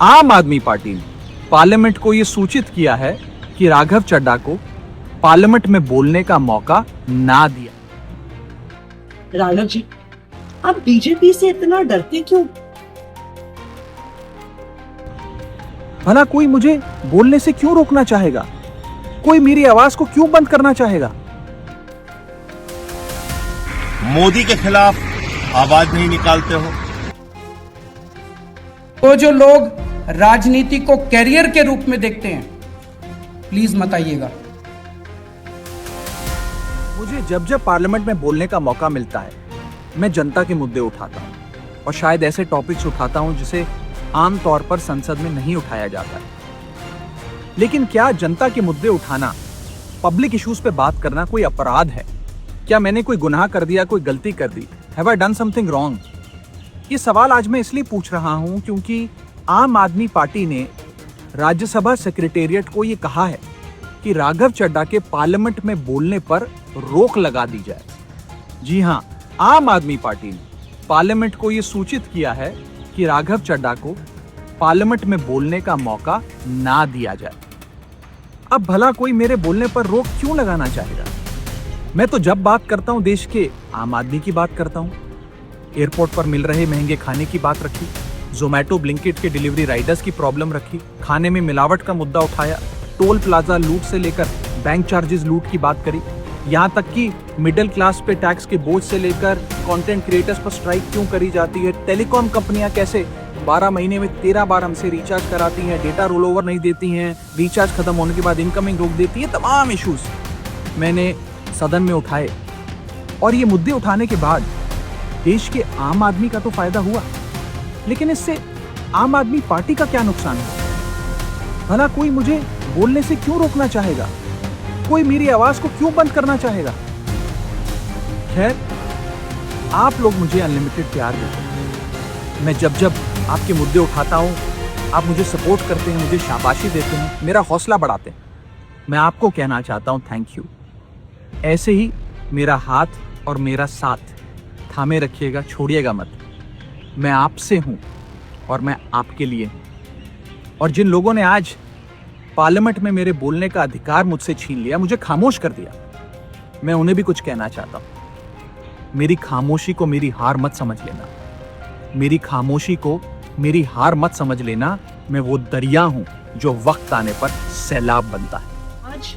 आम आदमी पार्टी ने पार्लियामेंट को ये सूचित किया है कि राघव चड्ढा को पार्लियामेंट में बोलने का मौका ना दिया। राघव जी, आप बीजेपी से इतना डरते क्यों? भला कोई मुझे बोलने से क्यों रोकना चाहेगा? कोई मेरी आवाज को क्यों बंद करना चाहेगा? मोदी के खिलाफ आवाज नहीं निकालते हो? तो जो लोग राजनीति को कैरियर के रूप में देखते हैं, प्लीज मत आइएगा। मुझे जब जब पार्लियामेंट में बोलने का मौका मिलता है, मैं जनता के मुद्दे उठाता हूं और शायद ऐसे टॉपिक्स उठाता हूं जिसे आमतौर पर संसद में नहीं उठाया जाता है। लेकिन क्या जनता के मुद्दे उठाना, पब्लिक इश्यूज पे बात करना कोई अपराध है? क्या मैंने कोई गुनाह कर दिया, कोई गलती कर दी? Have I done something wrong? ये सवाल आज मैं इसलिए पूछ रहा हूं क्योंकि आम आदमी पार्टी ने राज्यसभा सेक्रेटेरिएट को ये कहा है कि राघव चड्ढा के पार्लियामेंट में बोलने पर रोक लगा दी जाए। जी हां, आम आदमी पार्टी ने पार्लियामेंट को ये सूचित किया है कि राघव चड्ढा को पार्लियामेंट में बोलने का मौका ना दिया जाए। अब भला कोई मेरे बोलने पर रोक क्यों लगाना चाहेगा? मैं तो जब बात करता हूं देश के आम आदमी की बात करता हूं। एयरपोर्ट पर मिल रहे महंगे खाने की बात रखी, जोमैटो ब्लिंकिट के डिलीवरी राइडर्स की प्रॉब्लम रखी, खाने में मिलावट का मुद्दा उठाया, टोल प्लाजा लूट से लेकर बैंक चार्जेस लूट की बात करी, यहाँ तक कि मिडिल क्लास पे टैक्स के बोझ से लेकर कंटेंट क्रिएटर्स पर स्ट्राइक क्यों करी जाती है, टेलीकॉम कंपनियां कैसे 12 महीने में 13 बार हमसे रिचार्ज कराती हैं, डेटा रोल ओवर नहीं देती हैं, रिचार्ज खत्म होने के बाद इनकमिंग रोक देती है, तमाम इश्यूज मैंने सदन में उठाए। और ये मुद्दे उठाने के बाद देश के आम आदमी का तो फायदा हुआ, लेकिन इससे आम आदमी पार्टी का क्या नुकसान है? भला कोई मुझे बोलने से क्यों रोकना चाहेगा? कोई मेरी आवाज को क्यों बंद करना चाहेगा? खैर, आप लोग मुझे अनलिमिटेड प्यार देते हैं। मैं जब जब आपके मुद्दे उठाता हूं, आप मुझे सपोर्ट करते हैं, मुझे शाबाशी देते हैं, मेरा हौसला बढ़ाते हैं। मैं आपको कहना चाहता हूं थैंक यू। ऐसे ही मेरा हाथ और मेरा साथ थामे रखिएगा, छोड़िएगा मत। मैं आपसे हूं और मैं आपके लिए हूं। और जिन लोगों ने आज पार्लियामेंट में मेरे बोलने का अधिकार मुझसे छीन लिया, मुझे खामोश कर दिया, मैं उन्हें भी कुछ कहना चाहता हूं। मेरी खामोशी को मेरी हार मत समझ लेना। मेरी खामोशी को मेरी हार मत समझ लेना। मैं वो दरिया हूं जो वक्त आने पर सैलाब बनता है। आज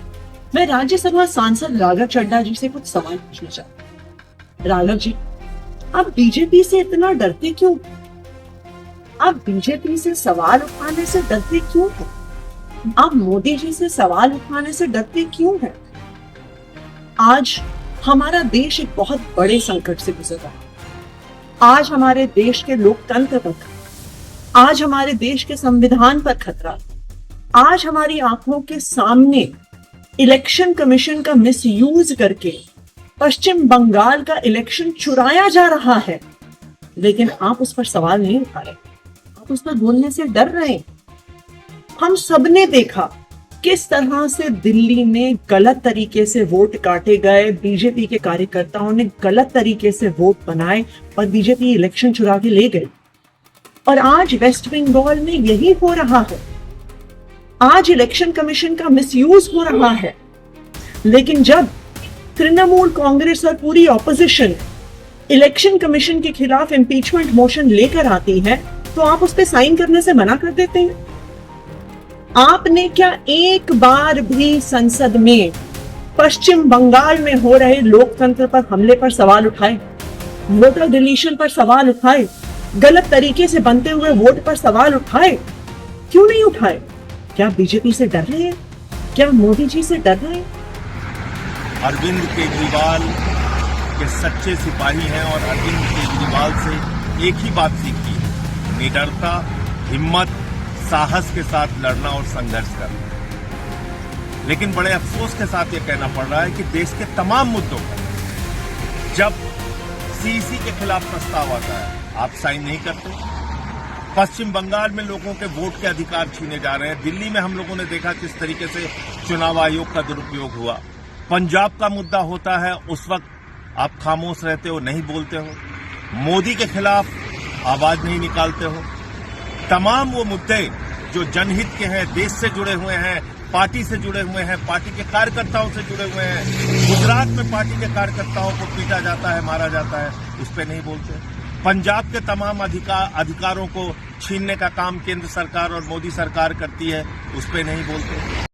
मैं राज्यसभा सांसद राघव चड्ढा जी से कुछ सवाल पूछना चाहती हूँ। राघव जी, आप बीजेपी से इतना डरते क्यों? आप बीजेपी से सवाल उठाने से डरते क्यों हैं? आप मोदी जी से सवाल उठाने से डरते क्यों हैं? आज हमारा देश एक बहुत बड़े संकट से गुजर रहा है। आज हमारे देश के लोकतंत्र पर खतरा, आज हमारे देश के संविधान पर खतरा, आज हमारी आंखों के सामने इलेक्शन कमीशन का मिसयूज करके पश्चिम बंगाल का इलेक्शन चुराया जा रहा है, लेकिन आप उस पर सवाल नहीं उठा रहे, आप उस पर बोलने से डर रहे हैं। हम सबने देखा किस तरह से दिल्ली में गलत तरीके से वोट काटे गए, बीजेपी के कार्यकर्ताओं ने गलत तरीके से वोट बनाए और बीजेपी इलेक्शन चुरा के ले गई। और आज वेस्ट बंगाल में यही हो रहा है। आज इलेक्शन कमीशन का मिसयूज हो रहा है। लेकिन जब तृणमूल कांग्रेस और पूरी ऑपोजिशन इलेक्शन कमीशन के खिलाफ इंपीचमेंट मोशन लेकर आती है, तो आप उस पर साइन करने से मना कर देते हैं। आपने क्या एक बार भी संसद में पश्चिम बंगाल में हो रहे लोकतंत्र पर हमले पर सवाल उठाए, वोटर डिलीशन पर सवाल उठाए, गलत तरीके से बनते हुए वोट पर सवाल उठाए? क्यों नहीं उठाए? क्या बीजेपी से डर रहे हैं? क्या मोदी जी से डर रहे हैं? अरविंद केजरीवाल के सच्चे सिपाही हैं और अरविंद केजरीवाल से एक ही बात सीखी है, निडरता, हिम्मत, साहस के साथ लड़ना और संघर्ष करना। लेकिन बड़े अफसोस के साथ ये कहना पड़ रहा है कि देश के तमाम मुद्दों पर जब सीईसी के खिलाफ प्रस्ताव आता है, आप साइन नहीं करते। पश्चिम बंगाल में लोगों के वोट के अधिकार छीने जा रहे हैं। दिल्ली में हम लोगों ने देखा किस तरीके से चुनाव आयोग का दुरुपयोग हुआ। पंजाब का मुद्दा होता है, उस वक्त आप खामोश रहते हो, नहीं बोलते हो। मोदी के खिलाफ आवाज नहीं निकालते हो। तमाम वो मुद्दे जो जनहित के हैं, देश से जुड़े हुए हैं, पार्टी से जुड़े हुए हैं, पार्टी के कार्यकर्ताओं से जुड़े हुए हैं। गुजरात में पार्टी के कार्यकर्ताओं को पीटा जाता है, मारा जाता है, उस पर नहीं बोलते। पंजाब के तमाम अधिकारों को छीनने का काम केंद्र सरकार और मोदी सरकार करती है, उस पर नहीं बोलते।